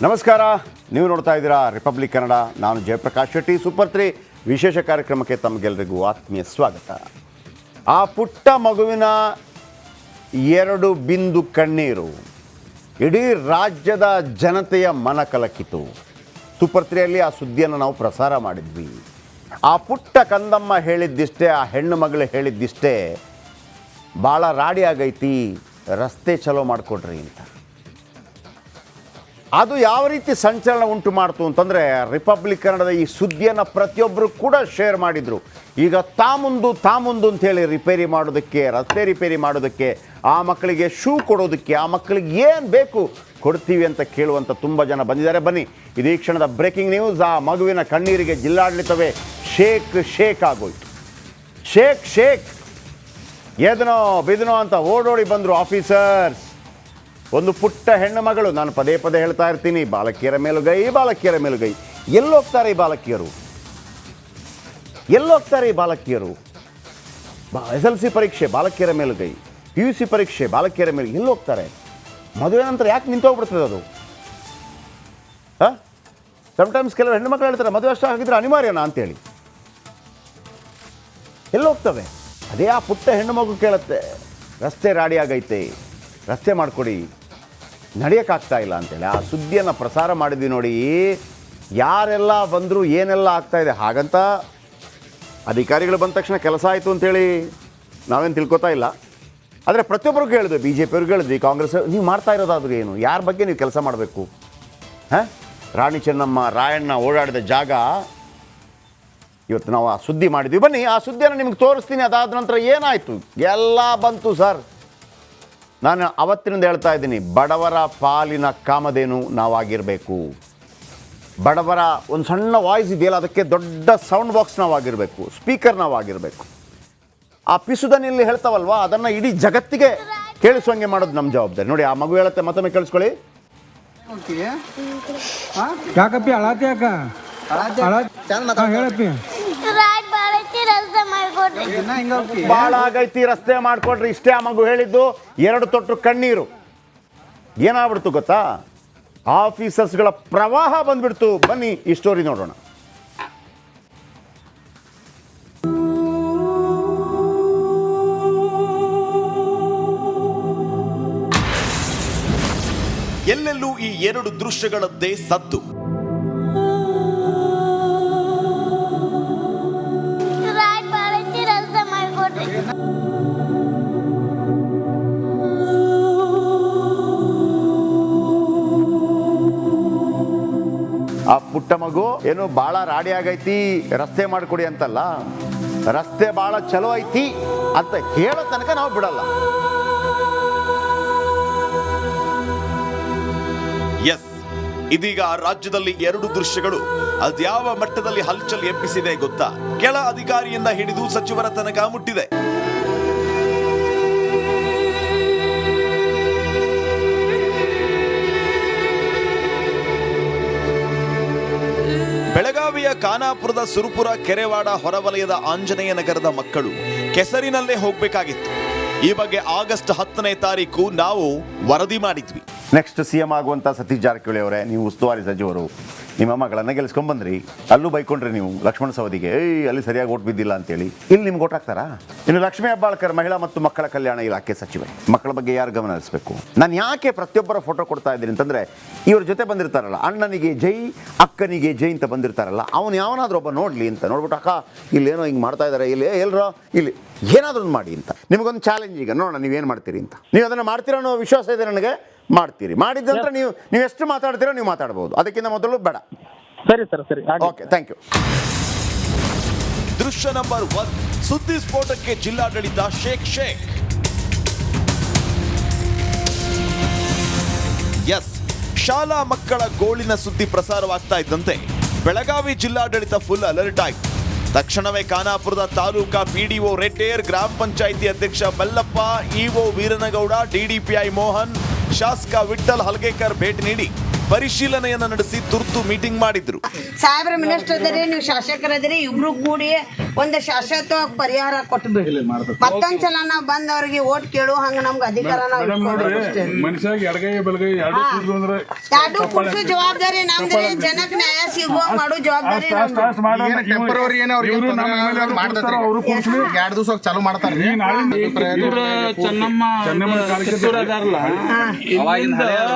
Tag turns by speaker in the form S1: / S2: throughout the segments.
S1: ನಮಸ್ಕಾರ, ನೀವು ನೋಡ್ತಾ ಇದ್ದೀರಾ ರಿಪಬ್ಲಿಕ್ ಕನ್ನಡ. ನಾನು ಜಯಪ್ರಕಾಶ್ ಶೆಟ್ಟಿ. ಸೂಪರ್ 3 ವಿಶೇಷ ಕಾರ್ಯಕ್ರಮಕ್ಕೆ ತಮಗೆಲ್ಲರಿಗೂ ಆತ್ಮೀಯ ಸ್ವಾಗತ. ಆ ಪುಟ್ಟ ಮಗುವಿನ 2 ಬಿಂದು ಕಣ್ಣೀರು ಇಡೀ ರಾಜ್ಯದ ಜನತೆಯ ಮನ ಕಲಕಿತು. ಸೂಪರ್ 3ಯಲ್ಲಿ ಆ ಸುದ್ದಿಯನ್ನು ನಾವು ಪ್ರಸಾರ ಮಾಡಿದ್ವಿ. ಆ ಪುಟ್ಟ ಕಂದಮ್ಮ ಹೇಳಿದ್ದಿಷ್ಟೇ, ಆ ಹೆಣ್ಣು ಮಗಳು ಹೇಳಿದ್ದಿಷ್ಟೇ, ಭಾಳ ರಾಡಿ ಆಗೈತಿ, ರಸ್ತೆ ಚಲೋ ಮಾಡಿಕೊಡ್ರಿ ಅಂತ. ಅದು ಯಾವ ರೀತಿ ಸಂಚಲನ ಉಂಟು ಮಾಡ್ತು ಅಂತಂದರೆ, ರಿಪಬ್ಲಿಕ್ ಕನ್ನಡದ ಈ ಸುದ್ದಿಯನ್ನು ಪ್ರತಿಯೊಬ್ಬರು ಕೂಡ ಶೇರ್ ಮಾಡಿದರು. ಈಗ ತಾಮುಂದು ಅಂಥೇಳಿ ರಿಪೇರಿ ಮಾಡೋದಕ್ಕೆ, ರಸ್ತೆ ರಿಪೇರಿ ಮಾಡೋದಕ್ಕೆ, ಆ ಮಕ್ಕಳಿಗೆ ಶೂ ಕೊಡೋದಕ್ಕೆ, ಆ ಮಕ್ಕಳಿಗೆ ಏನು ಬೇಕು ಕೊಡ್ತೀವಿ ಅಂತ ಕೇಳುವಂಥ ತುಂಬ ಜನ ಬಂದಿದ್ದಾರೆ. ಬನ್ನಿ, ಇದು ಈ ಕ್ಷಣದ ಬ್ರೇಕಿಂಗ್ ನ್ಯೂಸ್. ಆ ಮಗುವಿನ ಕಣ್ಣೀರಿಗೆ ಜಿಲ್ಲಾಡಳಿತವೇ ಶೇಕ್ ಆಗೋಯ್ತು. ಶೇಕ್ ಎದನೋ ಬಿದನೋ ಅಂತ ಓಡೋಡಿ ಬಂದರು ಆಫೀಸರ್ಸ್. ಒಂದು ಪುಟ್ಟ ಹೆಣ್ಣು ಮಗಳು, ನಾನು ಪದೇ ಹೇಳ್ತಾ ಇರ್ತೀನಿ, ಬಾಲಕಿಯರ ಮೇಲುಗೈ. ಎಲ್ಲೋಗ್ತಾರೆ ಈ ಬಾಲಕಿಯರು? SLC ಪರೀಕ್ಷೆ ಬಾಲಕಿಯರ ಮೇಲುಗೈ, PUC ಪರೀಕ್ಷೆ ಬಾಲಕಿಯರ ಮೇಲೆ ಎಲ್ಲೋಗ್ತಾರೆ? ಮದುವೆ ನಂತರ ಯಾಕೆ ನಿಂತೋಗ್ಬಿಡ್ತದೆ ಅದು? ಸಮ್ಟೈಮ್ಸ್ ಕೆಲವು ಹೆಣ್ಣು ಮಕ್ಕಳು ಹೇಳ್ತಾರೆ, ಮದುವೆ ಅಷ್ಟು ಆಗಿದ್ರೆ ಅನಿವಾರ್ಯನಾ ಅಂತೇಳಿ. ಎಲ್ಲೋಗ್ತವೆ? ಅದೇ ಆ ಪುಟ್ಟ ಹೆಣ್ಣು ಮಗು ಕೇಳುತ್ತೆ, ರಸ್ತೆ ರಾಡಿ ಆಗೈತೆ, ರಸ್ತೆ ಮಾಡಿಕೊಡಿ, ನಡೆಯೋಕ್ಕಾಗ್ತಾ ಇಲ್ಲ ಅಂತೇಳಿ. ಆ ಸುದ್ದಿಯನ್ನು ಪ್ರಸಾರ ಮಾಡಿದ್ವಿ ನೋಡಿ. ಯಾರೆಲ್ಲ ಬಂದರು, ಏನೆಲ್ಲ ಆಗ್ತಾಯಿದೆ ಹಾಗಂತ ಅಧಿಕಾರಿಗಳು ಬಂದ ತಕ್ಷಣ ಕೆಲಸ ಆಯಿತು ಅಂತೇಳಿ ನಾವೇನು ತಿಳ್ಕೊತಾ ಇಲ್ಲ. ಆದರೆ ಪ್ರತಿಯೊಬ್ಬರಿಗೂ ಹೇಳಿದ್ವಿ, BJP ಅವ್ರಿಗೆ ಹೇಳಿದ್ವಿ, ಕಾಂಗ್ರೆಸ್, ನೀವು ಮಾಡ್ತಾ ಇರೋದಾದ್ರೂ ಏನು, ಯಾರ ಬಗ್ಗೆ ನೀವು ಕೆಲಸ ಮಾಡಬೇಕು? ರಾಣಿ ಚೆನ್ನಮ್ಮ, ರಾಯಣ್ಣ ಓಡಾಡಿದ ಜಾಗ ಇವತ್ತು ನಾವು ಆ ಸುದ್ದಿ ಮಾಡಿದ್ವಿ. ಬನ್ನಿ, ಆ ಸುದ್ದಿಯನ್ನು ನಿಮ್ಗೆ ತೋರಿಸ್ತೀನಿ. ಅದಾದ ನಂತರ ಏನಾಯಿತು ಎಲ್ಲ ಬಂತು ಸರ್. ನಾನು ಅವತ್ತಿನಿಂದ ಹೇಳ್ತಾ ಇದ್ದೀನಿ, ಬಡವರ ಪಾಲಿನ ಕಾಮಧೇನು ನಾವಾಗಿರಬೇಕು. ಬಡವರ ಒಂದು ಸಣ್ಣ ವಾಯ್ಸ್ ಇದೆಯಲ್ಲ, ಅದಕ್ಕೆ ದೊಡ್ಡ ಸೌಂಡ್ ಬಾಕ್ಸ್ ನಾವಾಗಿರಬೇಕು, ಸ್ಪೀಕರ್ ನಾವಾಗಿರಬೇಕು. ಆ ಪಿಸುದನಿಯಲ್ಲಿ ಹೇಳ್ತಾವಲ್ವ, ಅದನ್ನು ಇಡೀ ಜಗತ್ತಿಗೆ ಕೇಳಿಸುವಂಗೆ ಮಾಡೋದು ನಮ್ಮ ಜವಾಬ್ದಾರಿ. ನೋಡಿ, ಆ ಮಗು ಹೇಳುತ್ತೆ, ಮತ್ತೊಮ್ಮೆ ಕೇಳಿಸ್ಕೊಳ್ಳಿ.
S2: ಯಾಕಪ್ಪಿ ಅಳಾತಿ ಯಾಕ ಹೇಳಪ್ಪಿ?
S1: ಭಾಳ ಆಗೈತಿ, ರಸ್ತೆ ಮಾಡಿಕೊಡ್ರಿ, ಇಷ್ಟೇ ಆ ಮಗು ಹೇಳಿದ್ದು. 2 ತೊಟ್ಟು ಕಣ್ಣೀರು. ಏನಾಗ್ಬಿಡ್ತು ಗೊತ್ತಾ? ಆಫೀಸರ್ಸ್ಗಳ ಪ್ರವಾಹ ಬಂದ್ಬಿಡ್ತು. ಬನ್ನಿ ಈ ಸ್ಟೋರಿ ನೋಡೋಣ.
S3: ಎಲ್ಲೆಲ್ಲೂ ಈ 2 ದೃಶ್ಯಗಳದ್ದೇ ಸದ್ದು.
S1: ಆ ಪುಟ್ಟ ಮಗು ಏನು ಭಾಳ ರಾಡಿ ಆಗೈತಿ, ರಸ್ತೆ ಮಾಡಿಕೊಡಿ ಅಂತಲ್ಲ, ರಸ್ತೆ ಭಾಳ ಚಲೋ ಐತಿ ಅಂತ ಹೇಳೋ ತನಕ ನಾವು ಬಿಡಲ್ಲ.
S3: ಎಸ್, ಇದೀಗ ರಾಜ್ಯದಲ್ಲಿ 2 ದೃಶ್ಯಗಳು ಅದ್ಯಾವ ಮಟ್ಟದಲ್ಲಿ ಹಲ್ಚಲ್ ಎಬ್ಬಿಸಿದೆ ಗೊತ್ತಾ? ಕೆಳ ಅಧಿಕಾರಿಯಿಂದ ಹಿಡಿದು ಸಚಿವರ ತನಕ ಮುಟ್ಟಿದೆ. ಬೆಳಗಾವಿಯ ಖಾನಾಪುರದ ಸುರಪುರ ಕೆರೆವಾಡ ಹೊರವಲಯದ ಆಂಜನೇಯ ನಗರದ ಮಕ್ಕಳು ಕೆಸರಿನಲ್ಲೇ ಹೋಗಬೇಕಾಗಿತ್ತು. ಈ ಬಗ್ಗೆ ಆಗಸ್ಟ್ 10ನೇ ತಾರೀಕು ನಾವು ವರದಿ ಮಾಡಿದ್ವಿ.
S1: ನೆಕ್ಸ್ಟ್ CM ಆಗುವಂಥ ಸತೀಶ್ ಜಾರಕಿಹೊಳಿ ಅವರೇ, ನೀವು ಉಸ್ತುವಾರಿ ಸಚಿವರು, ನಿಮ್ಮ ಮಗಳನ್ನು ಗೆಲ್ಸ್ಕೊಂಡ್ಬಂದ್ರಿ. ಅಲ್ಲೂ ಬೈಕೊಂಡ್ರಿ ನೀವು ಲಕ್ಷ್ಮಣ ಸವದಿಗೆ, ಅಲ್ಲಿ ಸರಿಯಾಗಿ ಓಟ್ ಬಿದ್ದಿಲ್ಲ ಅಂತೇಳಿ. ಇಲ್ಲಿ ನಿಮ್ಗೆ ಓಟ್ ಹಾಕ್ತಾರಾ? ಇನ್ನು ಲಕ್ಷ್ಮೀ ಹೆಬ್ಬಾಳ್ಕರ್, ಮಹಿಳಾ ಮತ್ತು ಮಕ್ಕಳ ಕಲ್ಯಾಣ ಇಲಾಖೆ ಸಚಿವೆ, ಮಕ್ಕಳ ಬಗ್ಗೆ ಯಾರು ಗಮನ ಹರಿಸಬೇಕು? ನಾನು ಯಾಕೆ ಪ್ರತಿಯೊಬ್ಬರ ಫೋಟೋ ಕೊಡ್ತಾ ಇದ್ದೀನಿ ಅಂತಂದರೆ, ಇವ್ರ ಜೊತೆ ಬಂದಿರ್ತಾರಲ್ಲ, ಅಣ್ಣನಿಗೆ ಜೈ, ಅಕ್ಕನಿಗೆ ಜೈ ಅಂತ ಬಂದಿರ್ತಾರಲ್ಲ, ಅವನು ಯಾವನಾದ್ರೂ ಒಬ್ಬ ನೋಡಲಿ ಅಂತ ನೋಡ್ಬಿಟ್ಟು, ಅಕ್ಕ ಇಲ್ಲೇನೋ ಹಿಂಗೆ ಮಾಡ್ತಾ ಇದ್ದಾರೆ, ಇಲ್ಲಿ ಎಲ್ಲರೋ ಇಲ್ಲಿ ಏನಾದ್ರೂ ಒಂದು ಮಾಡಿ ಅಂತ. ನಿಮಗೊಂದು ಚಾಲೆಂಜ್, ಈಗ ನೋಡೋಣ ನೀವೇನು ಮಾಡ್ತೀರಿ ಅಂತ. ನೀವು ಅದನ್ನು ಮಾಡ್ತೀರೋ ಅನ್ನೋ ವಿಶ್ವಾಸ ಇದೆ ನನಗೆ. ಮಾಡ್ತೀರಿ. ಮಾಡಿದ ನಂತರ ನೀವು ಎಷ್ಟು ಮಾತಾಡ್ತೀರೋ ನೀವು ಮಾತಾಡ್ಬೋದು, ಅದಕ್ಕಿಂತ ಮೊದಲು ಬೇಡ.
S2: ಸರಿ ಸರ್, ಸರಿ,
S1: ಓಕೆ, ಥ್ಯಾಂಕ್ ಯು.
S3: ದೃಶ್ಯ ನಂಬರ್ 1, ಸುದ್ದಿ ಸ್ಫೋಟಕ್ಕೆ ಜಿಲ್ಲಾಡಳಿತ ಶೇಕ್. ಎಸ್, ಶಾಲಾ ಮಕ್ಕಳ ಗೋಳಿನ ಸುದ್ದಿ ಪ್ರಸಾರವಾಗ್ತಾ ಇದ್ದಂತೆ ಬೆಳಗಾವಿ ಜಿಲ್ಲಾಡಳಿತ ಫುಲ್ ಅಲರ್ಟ್ ಆಯಿತು. ತಕ್ಷಣವೇ ಖಾನಾಪುರದ ತಾಲೂಕಾ PDO ರೆಡ್ಡೇರ್, ಗ್ರಾಮ ಪಂಚಾಯಿತಿ ಅಧ್ಯಕ್ಷ ಮಲ್ಲಪ್ಪ, EO ವೀರನಗೌಡ, DDPI ಮೋಹನ್, ಶಾಸಕ ವಿಠ್ಠಲ್ ಹಲಗೇಕರ್ ಭೇಟಿ ನೀಡಿ ಪರಿಶೀಲನೆಯನ್ನ ನಡೆಸಿ ತುರ್ತು ಮೀಟಿಂಗ್ ಮಾಡಿದ್ರು.
S4: ಸಾಹೇಬ್ರ ಮಿನಿಸ್ಟರ್ ಅದರಿ, ನೀವು ಶಾಸಕರದಿರಿ, ಇಬ್ರು ಕೂಡಿ ಒಂದು ಶಾಶ್ವತ ಪರಿಹಾರ ಕೊಟ್ಟು ಬಿಡಿ. ಮತ್ತೊಂದ್ಸಲ ನಾವು ಬಂದವ್ರಿಗೆ ಓಟ್ ಕೇಳು ಹಂಗ ನಮ್ಗೆ ಅಧಿಕಾರ ಎರಡು ಕುಡ್ಸು ಜವಾಬ್ದಾರಿ ನಮ್ದ್ರಿ. ಜನಕ್ ನ್ಯಾಯ ಸಿಗೋ ಮಾಡೋ ಜವಾಬ್ದಾರಿ
S5: ಚಾಲು ಮಾಡ್ತಾರೆ.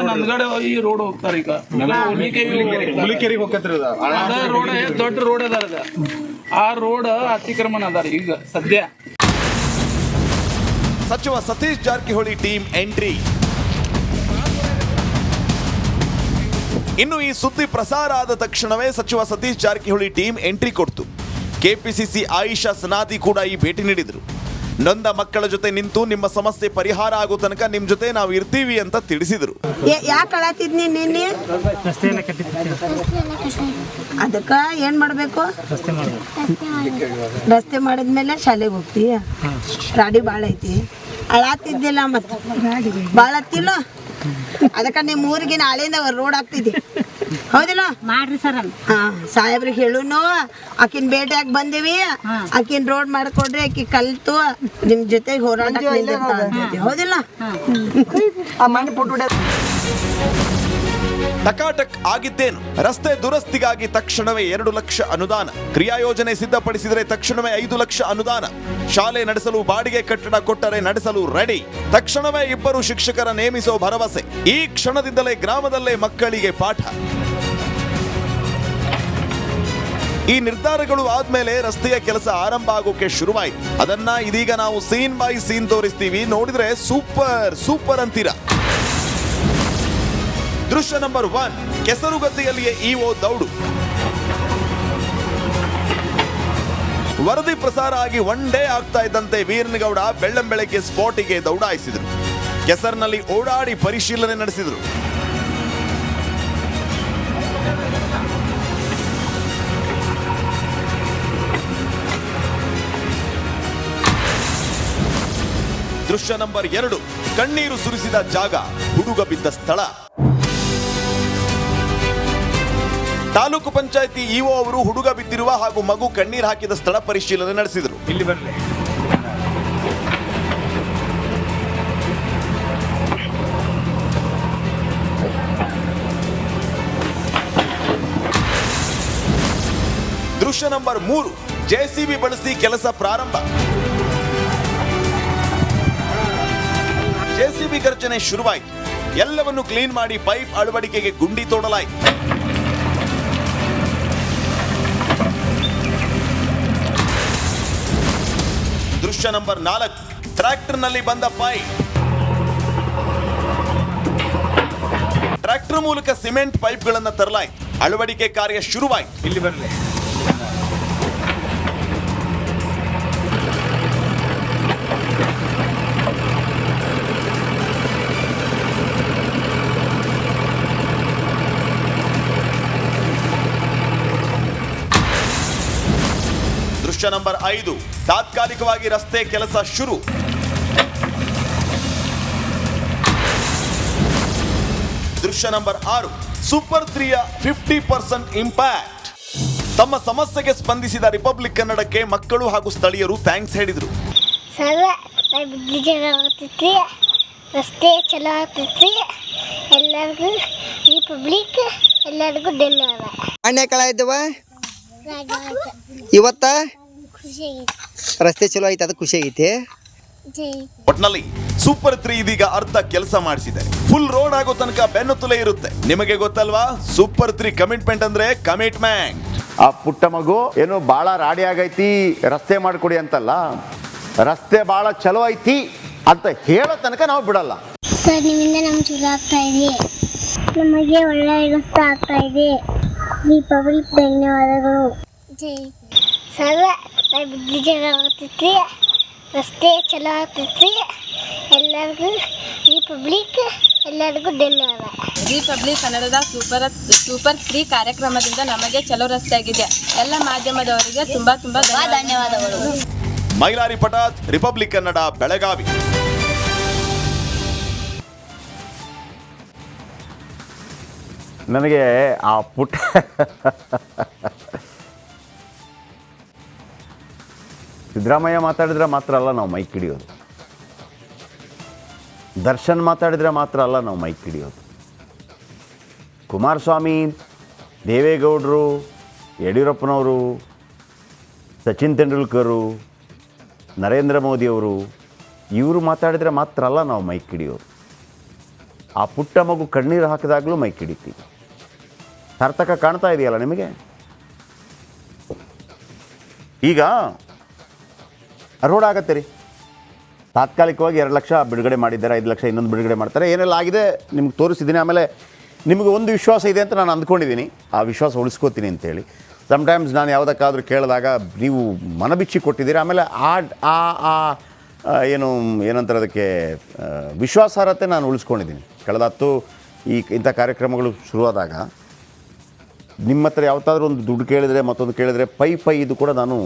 S2: ನಂದ್ಗಡೆ ಈ ರೋಡ್ ಹೋಗ್ತಾರೆ ಈಗ ರೋಡ್ ದೊಡ್ಡ ರೋಡ್ ಅದ, ಆ ರೋಡ್ ಅತಿಕ್ರಮಣ ಅದಾರ ಈಗ ಸದ್ಯ.
S3: ಸಚಿವ ಸತೀಶ್ ಜಾರಕಿಹೊಳಿ ಟೀಮ್ ಎಂಟ್ರಿ. ಇನ್ನು ಈ ಸುದ್ದಿ ಪ್ರಸಾರ ಆದ ತಕ್ಷಣವೇ ಸಚಿವ ಸತೀಶ್ ಜಾರಕಿಹೊಳಿ ಟೀಮ್ ಎಂಟ್ರಿ ಕೊಡ್ತು. ಕೆಪಿಸಿಸಿ ಆಯಿಷಾ ಸನಾದಿ ಕೂಡ ಈ ಭೇಟಿ ನೀಡಿದ್ರು. ನೊಂದ ಮಕ್ಕಳ ಜೊತೆ ನಿಂತು ನಿಮ್ಮ ಸಮಸ್ಯೆ ಪರಿಹಾರ ಆಗೋ ತನಕ ನಿಮ್ ಜೊತೆ ನಾವು ಇರ್ತೀವಿ ಅಂತ ತಿಳಿಸಿದ್ರು.
S4: ಯಾಕೆ ಅಳತಿದ್ನಿ ನಿನ್ನೆ? ಅದಕ್ಕ ಏನ್ ಮಾಡ್ಬೇಕು? ರಸ್ತೆ ಮಾಡಿದ್ಮೇಲೆ ಶಾಲೆಗೆ ಹೋಗ್ತೀಯ. ರಾಡಿ ಬಾಳ ಐತಿ, ಅಳಾತಿದ್ದಿಲ್ಲ ಮತ್ತ ಬಾಳ ಹತ್ತಿಲ್ಲ. ಅದಕ್ಕ ನಿಮ್ ಊರಿಗೆ ನಾಳೆಯಿಂದ ರೋಡ್ ಆಗ್ತಿದ್ದಿ, ಹೌದಿಲ್ಲ?
S6: ಮಾಡ್ರಿ ಸರ್.
S4: ಹಾ, ಸಾಹೇಬ್ರಿಗೆ ಹೇಳುನು, ಆಕಿನ್ ಭೇಟಿಯಾಗಿ ಬಂದಿವಿ, ಆಕಿನ್ ರೋಡ್ ಮಾಡ್ಕೊಡ್ರಿ, ಆಕಿ ಕಲ್ತು ನಿಮ್ ಜೊತೆ ಹೋರಾಟ ಹೌದಿಲ್ಲ?
S3: ಟಕಾಟಕ್ ಆಗಿದ್ದೇನು? ರಸ್ತೆ ದುರಸ್ತಿಗಾಗಿ ತಕ್ಷಣವೇ 2 ಲಕ್ಷ ಅನುದಾನ, ಕ್ರಿಯಾಯೋಜನೆ ಸಿದ್ಧಪಡಿಸಿದರೆ ತಕ್ಷಣವೇ 5 ಲಕ್ಷ ಅನುದಾನ, ಶಾಲೆ ನಡೆಸಲು ಬಾಡಿಗೆ ಕಟ್ಟಡ ಕೊಟ್ಟರೆ ನಡೆಸಲು ರೆಡಿ, ತಕ್ಷಣವೇ 2 ಶಿಕ್ಷಕರ ನೇಮಿಸೋ ಭರವಸೆ, ಈ ಕ್ಷಣದಿಂದಲೇ ಗ್ರಾಮದಲ್ಲೇ ಮಕ್ಕಳಿಗೆ ಪಾಠ. ಈ ನಿರ್ಧಾರಗಳು ಆದ್ಮೇಲೆ ರಸ್ತೆಯ ಕೆಲಸ ಆರಂಭ ಆಗೋಕೆ ಶುರುವಾಯಿತು. ಅದನ್ನ ಇದೀಗ ನಾವು ಸೀನ್ ಬೈ ಸೀನ್ ತೋರಿಸ್ತೀವಿ, ನೋಡಿದ್ರೆ ಸೂಪರ್ ಸೂಪರ್ ಅಂತೀರಾ. ದೃಶ್ಯ ನಂಬರ್ 1, ಕೆಸರುಗದ್ದೆಯಲ್ಲಿಯೇ ಇಒ ದೌಡು. ವರದಿ ಪ್ರಸಾರ ಆಗಿ 1 ಡೇ ಆಗ್ತಾ ಇದ್ದಂತೆ ವೀರನಗೌಡ ಬೆಳ್ಳಂಬೆಳಗ್ಗೆ ಸ್ಪಾಟಿಗೆ ದೌಡಾಯಿಸಿದ್ರು. ಕೆಸರಿನಲ್ಲಿ ಓಡಾಡಿ ಪರಿಶೀಲನೆ ನಡೆಸಿದ್ರು. ದೃಶ್ಯ ನಂಬರ್ 2, ಕಣ್ಣೀರು ಸುರಿಸಿದ ಜಾಗ, ಹುಡುಗ ಬಿದ್ದ ಸ್ಥಳ. ತಾಲೂಕು ಪಂಚಾಯಿತಿ ಇಒ ಅವರು ಹುಡುಗ ಬಿದ್ದಿರುವ ಹಾಗೂ ಮಗು ಕಣ್ಣೀರು ಹಾಕಿದ ಸ್ಥಳ ಪರಿಶೀಲನೆ ನಡೆಸಿದರು.
S2: ಇಲ್ಲಿ ಬರಲಿ.
S3: ದೃಶ್ಯ ನಂಬರ್ 3, ಜೆಸಿಬಿ ಬಳಸಿ ಕೆಲಸ ಪ್ರಾರಂಭ. ಜೆಸಿಬಿ ಗರ್ಜನೆ ಶುರುವಾಯಿತು. ಎಲ್ಲವನ್ನು ಕ್ಲೀನ್ ಮಾಡಿ ಪೈಪ್ ಅಳವಡಿಕೆಗೆ ಗುಂಡಿ ತೋಡಲಾಯಿತು. ದೃಶ್ಯ ನಂಬರ್ 4, ಟ್ರ್ಯಾಕ್ಟರ್ನಲ್ಲಿ ಬಂದ ಪೈಪ್. ಟ್ರ್ಯಾಕ್ಟರ್ ಮೂಲಕ ಸಿಮೆಂಟ್ ಪೈಪ್ಗಳನ್ನು ತರಲಾಯಿತು. ಅಳವಡಿಕೆ ಕಾರ್ಯ ಶುರುವಾಯಿತು.
S2: ಇಲ್ಲಿ ಬರಲಿ.
S3: ದೃಶ್ಯ ನಂಬರ್ 5, ತಾತ್ಕಾಲಿಕವಾಗಿ ರಸ್ತೆ ಕೆಲಸ ಶುರು. ದೃಶ್ಯ ನಂಬರ್ 6, ಸೂಪರ್ 3ಯ 50% ಇಂಪ್ಯಾಕ್ಟ್. ತಮ್ಮ ಸಮಸ್ಯೆಗೆ ಸ್ಪಂದಿಸಿದ ರಿಪಬ್ಲಿಕ್ ಕನ್ನಡಕ್ಕೆ ಮಕ್ಕಳು ಹಾಗೂ ಸ್ಥಳೀಯರು ಥ್ಯಾಂಕ್ಸ್ ಹೇಳಿದರು.
S6: ರಸ್ತೆ ಚಲೋ ಆಗ್ತೈತಿ, ಎಲ್ಲರಿಗೂ ರಿಪಬ್ಲಿಕ್ ಎಲ್ಲರಿಗೂ ಧನ್ಯವಾದ.
S7: ಅಣ್ಣ ಇದ್ದವ ಇವತ್ತ ರಸ್ತೆ ಚಲೋ ಐತೆ, ಅದು ಖುಷಿ ಐತಿ.
S3: ಒಟ್ನಲ್ಲಿ ಸೂಪರ್ 3 ಇದೀಗ ಅರ್ಧ ಕೆಲಸ ಮಾಡಿಸಿದೆ. ಫುಲ್ ರೋಡ್ ಆಗೋ ತನಕ ಬೆನ್ನತ್ತಲೇ ಇರುತ್ತೆ. ನಿಮಗೆ ಗೊತ್ತಲ್ವಾ, ಸೂಪರ್ 3 ಕಮಿಟ್ಮೆಂಟ್ ಅಂದ್ರೆ ಕಮಿಟ್ಮೆಂಟ್.
S1: ಆ ಪುಟ್ಟ ಮಗು ಏನು ಭಾಳ ರಾಡಿ ಆಗೈತಿ ರಸ್ತೆ ಮಾಡಿಕೊಡಿ ಅಂತಲ್ಲ, ರಸ್ತೆ ಭಾಳ ಚಲೋ ಐತಿ ಅಂತ ಹೇಳೋ ತನಕ ನಾವು ಬಿಡಲ್ಲ.
S6: ಸರ್, ನಿಮ್ಮಿಂದ ನಮ್ಗೆ ಚಲೋ ಆಗ್ತಾ ಇದೆ, ನಮಗೆ ಒಳ್ಳೆ ರಸ್ತೆ ಆಗ್ತಾ ಇದೆ. ರಿಪಬ್ಲಿಕ್ ಧನ್ಯವಾದಗಳು. ಜೈ ಸರ್, ಬುದ್ಧಿ ಜಗ ಆಗ್ತೈತಿ, ರಸ್ತೆ ಚಲೋ ಆಗ್ತೈತಿ, ಎಲ್ಲರಿಗೂ ರಿಪಬ್ಲಿಕ್ ಎಲ್ಲರಿಗೂ ಧನ್ಯವಾದ.
S8: ರಿಪಬ್ಲಿಕ್ ಕನ್ನಡದ ಸೂಪರ್ 3 ಕಾರ್ಯಕ್ರಮದಿಂದ ನಮಗೆ ಚಲೋ ರಸ್ತೆ ಆಗಿದೆ. ಎಲ್ಲ ಮಾಧ್ಯಮದವರಿಗೆ ತುಂಬಾ ಧನ್ಯವಾದಗಳು.
S3: ಮೈಲಾರಿ ಪಟಾತ್, ರಿಪಬ್ಲಿಕ್ ಕನ್ನಡ, ಬೆಳಗಾವಿ.
S1: ನನಗೆ ಆ ಪುಟ್ಟ ಸಿದ್ದರಾಮಯ್ಯ ಮಾತಾಡಿದ್ರೆ ಮಾತ್ರ ಅಲ್ಲ ನಾವು ಮೈಕ್ ಹಿಡಿಯೋದು, ದರ್ಶನ್ ಮಾತಾಡಿದರೆ ಮಾತ್ರ ಅಲ್ಲ ನಾವು ಮೈಕ್ ಹಿಡಿಯೋದು. ಕುಮಾರಸ್ವಾಮಿ, ದೇವೇಗೌಡರು, ಯಡಿಯೂರಪ್ಪನವರು, ಸಚಿನ್ ತೆಂಡೂಲ್ಕರು, ನರೇಂದ್ರ ಮೋದಿಯವರು ಇವರು ಮಾತಾಡಿದರೆ ಮಾತ್ರ ಅಲ್ಲ ನಾವು ಮೈಕ್ ಹಿಡಿಯೋದು. ಆ ಪುಟ್ಟ ಮಗು ಕಣ್ಣೀರು ಹಾಕಿದಾಗಲೂ ಮೈಕ್ ಹಿಡಿತೀವಿ. ಸಾರ್ಥಕ ಕಾಣ್ತಾ ಇದೆಯಲ್ಲ ನಿಮಗೆ? ಈಗ ರೋಡ್ ಆಗತ್ತೆ ರೀ, ತಾತ್ಕಾಲಿಕವಾಗಿ 2 ಲಕ್ಷ ಬಿಡುಗಡೆ ಮಾಡಿದ್ದಾರೆ, 5 ಲಕ್ಷ ಇನ್ನೊಂದು ಬಿಡುಗಡೆ ಮಾಡ್ತಾರೆ, ಏನೆಲ್ಲ ಆಗಿದೆ ನಿಮ್ಗೆ ತೋರಿಸಿದ್ದೀನಿ. ಆಮೇಲೆ ನಿಮಗೆ ಒಂದು ವಿಶ್ವಾಸ ಇದೆ ಅಂತ ನಾನು ಅಂದ್ಕೊಂಡಿದ್ದೀನಿ, ಆ ವಿಶ್ವಾಸ ಉಳಿಸ್ಕೋತೀನಿ ಅಂತೇಳಿ. ಸಮ್ಟೈಮ್ಸ್ ನಾನು ಯಾವುದಕ್ಕಾದ್ರೂ ಕೇಳಿದಾಗ ನೀವು ಮನಬಿಚ್ಚಿ ಕೊಟ್ಟಿದ್ದೀರಿ. ಆಮೇಲೆ ಏನಂತಾರೆ ಅದಕ್ಕೆ ವಿಶ್ವಾಸಾರ್ಹತೆ ನಾನು ಉಳಿಸ್ಕೊಂಡಿದ್ದೀನಿ. ಕಳೆದ ಇಂಥ ಕಾರ್ಯಕ್ರಮಗಳು ಶುರುವಾದಾಗ ನಿಮ್ಮ ಹತ್ರ ಯಾವತ್ತಾದ್ರೂ ಒಂದು ದುಡ್ಡು ಕೇಳಿದರೆ ಮತ್ತೊಂದು ಕೇಳಿದರೆ ಪೈ ಇದು ಕೂಡ ನಾನು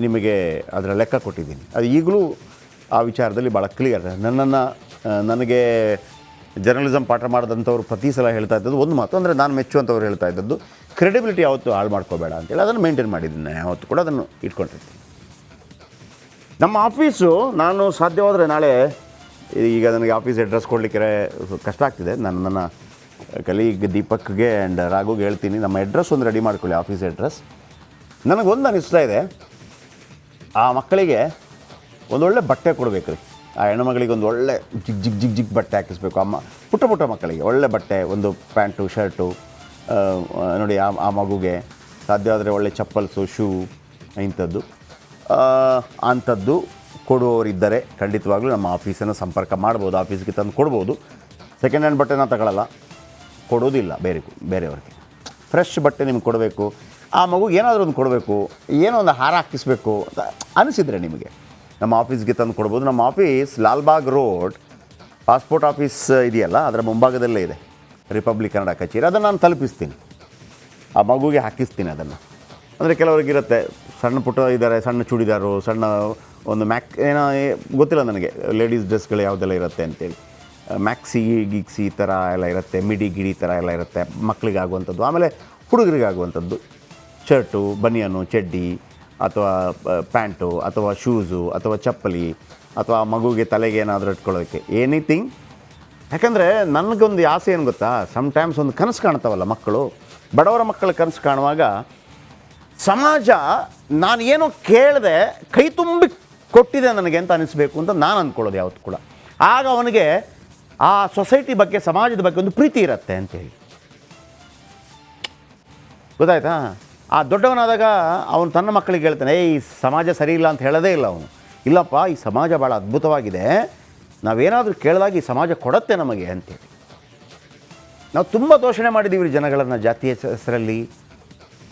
S1: ನಿಮಗೆ ಅದರ ಲೆಕ್ಕ ಕೊಟ್ಟಿದ್ದೀನಿ. ಅದು ಈಗಲೂ ಆ ವಿಚಾರದಲ್ಲಿ ಭಾಳ ಕ್ಲಿಯರ್. ನನಗೆ ಜರ್ನಲಿಸಮ್ ಪಾಠ ಮಾಡಿದಂಥವ್ರು ಪ್ರತಿ ಸಲ ಹೇಳ್ತಾ ಇದ್ದದ್ದು ಒಂದು ಮಾತು, ಅಂದರೆ ನಾನು ಮೆಚ್ಚುವಂಥವ್ರು ಹೇಳ್ತಾ ಇದ್ದದ್ದು, ಕ್ರೆಡಿಬಿಲಿಟಿ ಯಾವತ್ತೂ ಹಾಳು ಮಾಡ್ಕೋಬೇಡ ಅಂತೇಳಿ. ಅದನ್ನು ಮೇಂಟೈನ್ ಮಾಡಿದ್ದೀನಿ, ಯಾವತ್ತೂ ಕೂಡ ಅದನ್ನು ಇಟ್ಕೊಂಡಿರ್ತೀನಿ. ನಮ್ಮ ಆಫೀಸು ನಾನು ಸಾಧ್ಯವಾದರೆ ನಾಳೆ, ಈಗ ನನಗೆ ಆಫೀಸ್ ಅಡ್ರೆಸ್ ಕೊಡಲಿಕ್ಕೆ ಕಷ್ಟ ಆಗ್ತಿದೆ, ನನ್ನ ಕಲೀಗ್ ದೀಪಕ್ಗೆ ಆ್ಯಂಡ್ ರಾಘುಗೆ ಹೇಳ್ತೀನಿ, ನಮ್ಮ ಅಡ್ರೆಸ್ ಒಂದು ರೆಡಿ ಮಾಡ್ಕೊಳ್ಳಿ, ಆಫೀಸ್ ಅಡ್ರೆಸ್. ನನಗೊಂದು ಅನಿಸ್ತಾ ಇದೆ, ಆ ಮಕ್ಕಳಿಗೆ ಒಂದೊಳ್ಳೆ ಬಟ್ಟೆ ಕೊಡಬೇಕು ರೀ. ಆ ಹೆಣ್ಣುಮಗಳಿಗೆ ಒಂದು ಒಳ್ಳೆ ಜಿಗ್ ಬಟ್ಟೆ ಹಾಕಿಸ್ಬೇಕು. ಪುಟ್ಟ ಮಕ್ಕಳಿಗೆ ಒಳ್ಳೆ ಬಟ್ಟೆ, ಒಂದು ಪ್ಯಾಂಟು ಶರ್ಟು ನೋಡಿ, ಆ ಮಗುಗೆ ಸಾಧ್ಯ ಆದರೆ ಒಳ್ಳೆ ಚಪ್ಪಲ್ಸು, ಶೂ ಅಂಥದ್ದು ಕೊಡುವವರಿದ್ದರೆ ಖಂಡಿತವಾಗ್ಲೂ ನಮ್ಮ ಆಫೀಸನ್ನು ಸಂಪರ್ಕ ಮಾಡ್ಬೋದು, ಆಫೀಸ್ಗೆ ತಂದು ಕೊಡ್ಬೋದು. ಸೆಕೆಂಡ್ ಹ್ಯಾಂಡ್ ಬಟ್ಟೆನ ತಗೊಳ್ಳಲ್ಲ, ಕೊಡೋದಿಲ್ಲ ಬೇರೆಯವ್ರಿಗೆ. ಫ್ರೆಶ್ ಬಟ್ಟೆ ನಿಮ್ಗೆ ಕೊಡಬೇಕು. ಆ ಮಗುಗೆ ಏನಾದರೂ ಒಂದು ಕೊಡಬೇಕು, ಏನೋ ಒಂದು ಹಾರ ಹಾಕಿಸ್ಬೇಕು ಅಂತ ಅನಿಸಿದರೆ ನಿಮಗೆ ನಮ್ಮ ಆಫೀಸ್ಗೆ ತಂದು ಕೊಡ್ಬೋದು. ನಮ್ಮ office Lalbagh road passport office ಇದೆಯಲ್ಲ, ಅದರ ಮುಂಭಾಗದಲ್ಲೇ ಇದೆ ರಿಪಬ್ಲಿಕ್ ಕನ್ನಡ ಕಚೇರಿ. ಅದನ್ನು ನಾನು ತಲುಪಿಸ್ತೀನಿ, ಆ ಮಗುಗೆ ಹಾಕಿಸ್ತೀನಿ ಅದನ್ನು. ಅಂದರೆ ಕೆಲವರಿಗಿರುತ್ತೆ ಸಣ್ಣ ಪುಟ್ಟ ಇದ್ದಾರೆ, ಸಣ್ಣ ಚೂಡಿದಾರು, ಸಣ್ಣ ಒಂದು ಏನೋ ಗೊತ್ತಿಲ್ಲ ನನಗೆ, ಲೇಡೀಸ್ ಡ್ರೆಸ್ಗಳು ಯಾವುದೆಲ್ಲ ಇರುತ್ತೆ ಅಂತೇಳಿ, ಮ್ಯಾಕ್ಸಿ ಗಿಕ್ಸಿ ಈ ಥರ ಎಲ್ಲ ಇರುತ್ತೆ, ಮಿಡಿ ಗಿಡಿ ಥರ ಎಲ್ಲ ಇರುತ್ತೆ ಮಕ್ಕಳಿಗಾಗುವಂಥದ್ದು. ಆಮೇಲೆ ಹುಡುಗರಿಗಾಗುವಂಥದ್ದು ಶರ್ಟು, ಬನಿಯನು, ಚಡ್ಡಿ ಅಥವಾ ಪ್ಯಾಂಟು ಅಥವಾ ಶೂಸು ಅಥವಾ ಚಪ್ಪಲಿ ಅಥವಾ ಮಗುಗೆ ತಲೆಗೆ ಏನಾದರೂ ಇಟ್ಕೊಳ್ಳೋಕ್ಕೆ ಎನಿಥಿಂಗ್. ಯಾಕಂದರೆ ನನಗೊಂದು ಆಸೆ ಏನು ಗೊತ್ತಾ, ಸಮ್ಟೈಮ್ಸ್ ಒಂದು ಕನಸು ಕಾಣ್ತಾವಲ್ಲ ಮಕ್ಕಳು, ಬಡವರ ಮಕ್ಕಳ ಕನಸು ಕಾಣುವಾಗ ಸಮಾಜ ನಾನು ಏನೋ ಕೇಳಿದೆ ಕೈ ತುಂಬಿ ಕೊಟ್ಟಿದೆ ನನಗೆ ಅಂತ ಅನಿಸ್ಬೇಕು ಅಂತ ನಾನು ಅಂದ್ಕೊಳ್ಳೋದು ಯಾವತ್ತು ಕೂಡ. ಆಗ ಅವನಿಗೆ ಆ ಸೊಸೈಟಿ ಬಗ್ಗೆ, ಸಮಾಜದ ಬಗ್ಗೆ ಒಂದು ಪ್ರೀತಿ ಇರುತ್ತೆ ಅಂತೇಳಿ. ಗೊತ್ತಾಯ್ತಾ? ಆ ದೊಡ್ಡವನಾದಾಗ ಅವನು ತನ್ನ ಮಕ್ಕಳಿಗೆ ಹೇಳ್ತಾನೆ, ಈ ಸಮಾಜ ಸರಿ ಇಲ್ಲ ಅಂತ ಹೇಳೋದೇ ಇಲ್ಲ ಅವನು. ಇಲ್ಲಪ್ಪ, ಈ ಸಮಾಜ ಭಾಳ ಅದ್ಭುತವಾಗಿದೆ, ನಾವೇನಾದರೂ ಕೇಳಿದಾಗ ಈ ಸಮಾಜ ಕೊಡುತ್ತೆ ನಮಗೆ ಅಂತೇಳಿ. ನಾವು ತುಂಬ ದೋಷಣೆ ಮಾಡಿದ್ದೀವಿ ಜನಗಳನ್ನು, ಜಾತಿಯ ಹೆಸರಲ್ಲಿ.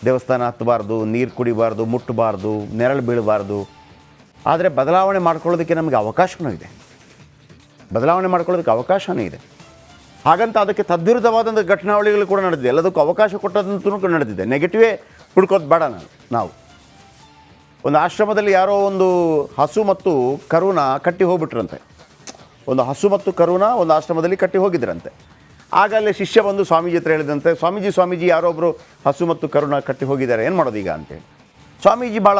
S1: ದೇವಸ್ಥಾನ ಹತ್ತಬಾರ್ದು, ನೀರು ಕುಡಿಬಾರ್ದು, ಮುಟ್ಟಬಾರ್ದು, ನೆರಳು ಬೀಳಬಾರ್ದು. ಆದರೆ ಬದಲಾವಣೆ ಮಾಡ್ಕೊಳ್ಳೋದಕ್ಕೆ ನಮಗೆ ಅವಕಾಶವೂ ಇದೆ, ಹಾಗಂತ ಅದಕ್ಕೆ ತದ್ವಿರುದ್ಧವಾದಂಥ ಘಟನಾವಳಿಗಳು ಕೂಡ ನಡೆದಿದೆ. ಎಲ್ಲದಕ್ಕೂ ಅವಕಾಶ ಕೊಟ್ಟದಂತೂ ನಡೆದಿದೆ. ನೆಗೆಟಿವೇ ಹುಡ್ಕೋದು ಬೇಡ. ನಾವು ಒಂದು ಆಶ್ರಮದಲ್ಲಿ ಯಾರೋ ಒಂದು ಹಸು ಮತ್ತು ಕರುನ ಕಟ್ಟಿ ಹೋಗ್ಬಿಟ್ರಂತೆ. ಒಂದು ಹಸು ಮತ್ತು ಕರುನ ಒಂದು ಆಶ್ರಮದಲ್ಲಿ ಕಟ್ಟಿ ಹೋಗಿದ್ರಂತೆ. ಆಗ ಅಲ್ಲಿ ಶಿಷ್ಯ ಬಂದು ಸ್ವಾಮೀಜಿ ಹತ್ರ ಹೇಳಿದಂತೆ, ಸ್ವಾಮೀಜಿ ಯಾರೊಬ್ಬರು ಹಸು ಮತ್ತು ಕರುನ ಕಟ್ಟಿ ಹೋಗಿದ್ದಾರೆ, ಏನು ಮಾಡೋದು ಈಗ ಅಂತೇಳಿ. ಸ್ವಾಮೀಜಿ ಭಾಳ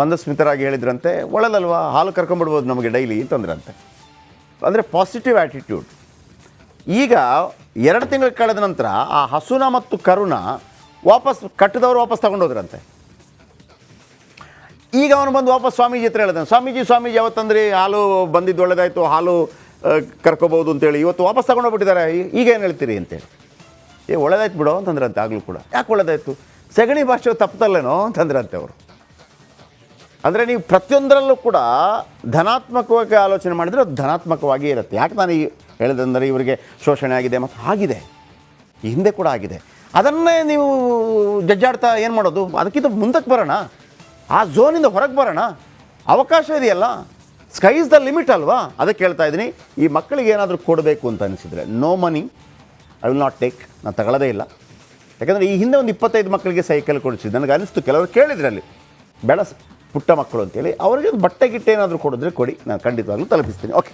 S1: ಮಂದಸ್ಮಿತರಾಗಿ ಹೇಳಿದ್ರಂತೆ, ಒಳ್ಳೆದಲ್ವಾ, ಹಾಲು ಕರ್ಕೊಂಬಿಡ್ಬೋದು ನಮಗೆ ಡೈಲಿ ಅಂತಂದ್ರಂತೆ. ಅಂದರೆ ಪಾಸಿಟಿವ್ ಆ್ಯಟಿಟ್ಯೂಡ್. ಈಗ 2 ತಿಂಗಳು ಕಳೆದ ನಂತರ ಆ ಹಸುನ ಮತ್ತು ಕರುನ ಕಟ್ಟಿದವರು ವಾಪಸ್ ತಗೊಂಡೋದ್ರಂತೆ. ಈಗ ಅವನು ಬಂದು ವಾಪಸ್ ಸ್ವಾಮೀಜಿ ಹತ್ರ ಹೇಳಿದಾನೆ, ಸ್ವಾಮೀಜಿ ಯಾವತ್ತಂದ್ರೆ ಹಾಲು ಬಂದಿದ್ದು ಒಳ್ಳೆದಾಯಿತು, ಹಾಲು ಕರ್ಕೋಬೋದು ಅಂತೇಳಿ ಇವತ್ತು ವಾಪಸ್ ತಗೊಂಡೋಗ್ಬಿಟ್ಟಿದ್ದಾರೆ, ಈಗ ಏನು ಹೇಳ್ತೀರಿ ಅಂತೇಳಿ. ಒಳ್ಳೆದಾಯ್ತು ಬಿಡೋ ಅಂತಂದ್ರಂತೆ. ಆಗಲೂ ಕೂಡ ಯಾಕೆ ಒಳ್ಳೆದಾಯಿತು, ಸಗಣಿ ಭಾಷೆ ತಪ್ಪತಲ್ಲೇನೋ ಅಂತಂದ್ರಂತೆ ಅವರು. ಅಂದರೆ ನೀವು ಪ್ರತಿಯೊಂದರಲ್ಲೂ ಕೂಡ ಧನಾತ್ಮಕವಾಗಿ ಆಲೋಚನೆ ಮಾಡಿದರೆ ಅದು ಧನಾತ್ಮಕವಾಗಿ ಇರುತ್ತೆ. ಯಾಕೆ ನಾನು ಹೇಳಿದಂದರೆ ಇವರಿಗೆ ಶೋಷಣೆ ಆಗಿದೆ ಮತ್ತು ಆಗಿದೆ, ಈ ಹಿಂದೆ ಕೂಡ ಆಗಿದೆ. ಅದನ್ನೇ ನೀವು ಜಜ್ಜಾಡ್ತಾ ಏನು ಮಾಡೋದು? ಅದಕ್ಕಿಂತ ಮುಂದಕ್ಕೆ ಬರೋಣ, ಆ ಝೋನಿಂದ ಹೊರಗೆ ಬರೋಣ, ಅವಕಾಶ ಇದೆಯಲ್ಲ, ಸ್ಕೈ ಇಸ್ ದ ಲಿಮಿಟ್ ಅಲ್ವಾ? ಅದಕ್ಕೆ ಹೇಳ್ತಾ ಇದ್ದೀನಿ, ಈ ಮಕ್ಕಳಿಗೆ ಏನಾದರೂ ಕೊಡಬೇಕು ಅಂತ ಅನಿಸಿದರೆ no money I will not take, ನಾನು ತಗೊಳ್ಳೋದೇ ಇಲ್ಲ. ಯಾಕಂದರೆ ಈ ಹಿಂದೆ ಒಂದು 25 ಮಕ್ಕಳಿಗೆ ಸೈಕಲ್ ಕೊಡಿಸಿದ್ದು ನನಗೆ ಅನಿಸ್ತು. ಕೆಲವರು ಕೇಳಿದ್ರಲ್ಲಿ ಬೇಡ ಪುಟ್ಟ ಮಕ್ಕಳು ಅಂತೇಳಿ, ಅವರಿಗೆ ಒಂದು ಬಟ್ಟೆ ಗಿಟ್ಟೆ ಏನಾದರೂ ಕೊಡಿದ್ರೆ ಕೊಡಿ, ನಾನು ಖಂಡಿತವಾಗ್ಲೂ ತಲುಪಿಸ್ತೀನಿ. ಓಕೆ.